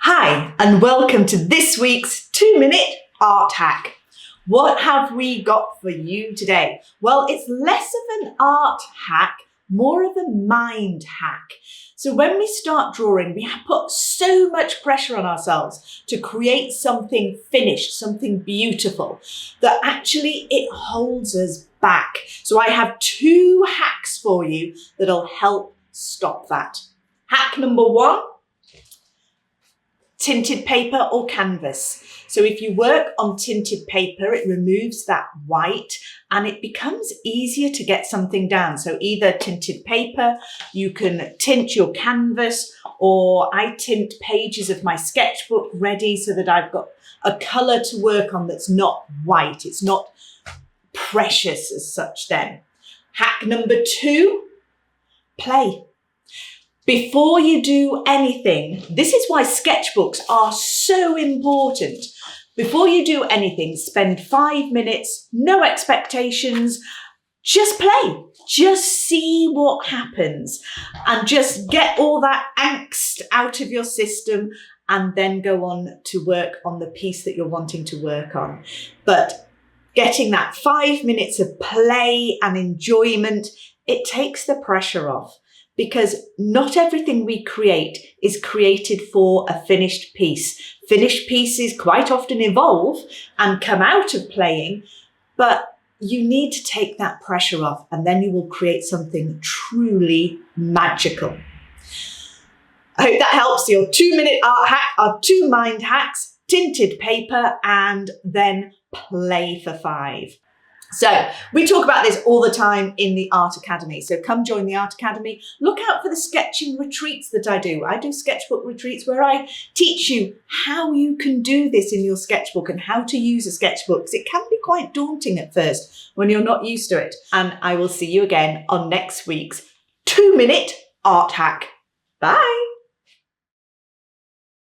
Hi, and welcome to this week's 2-minute art hack. What have we got for you today? Well, it's less of an art hack, more of a mind hack. So when we start drawing, we have put so much pressure on ourselves to create something finished, something beautiful, that actually it holds us back. So I have 2 hacks for you that'll help stop that. Hack number 1. Tinted paper or canvas. So if you work on tinted paper, it removes that white and it becomes easier to get something down. So either tinted paper, you can tint your canvas, or I tint pages of my sketchbook ready so that I've got a colour to work on that's not white. It's not precious as such then. Hack number 2, play. Before you do anything, this is why sketchbooks are so important. Before you do anything, spend 5 minutes, no expectations, just play. Just see what happens and just get all that angst out of your system and then go on to work on the piece that you're wanting to work on. But getting that 5 minutes of play and enjoyment, it takes the pressure off. Because not everything we create is created for a finished piece. Finished pieces quite often evolve and come out of playing, but you need to take that pressure off and then you will create something truly magical. I hope that helps. Your 2-minute art hack, our 2 mind hacks: tinted paper and then play for 5. So we talk about this all the time in the Art Academy. So come join the Art Academy. Look out for the sketching retreats that I do. I do sketchbook retreats where I teach you how you can do this in your sketchbook and how to use a sketchbook, because it can be quite daunting at first when you're not used to it. And I will see you again on next week's 2-minute art hack. Bye.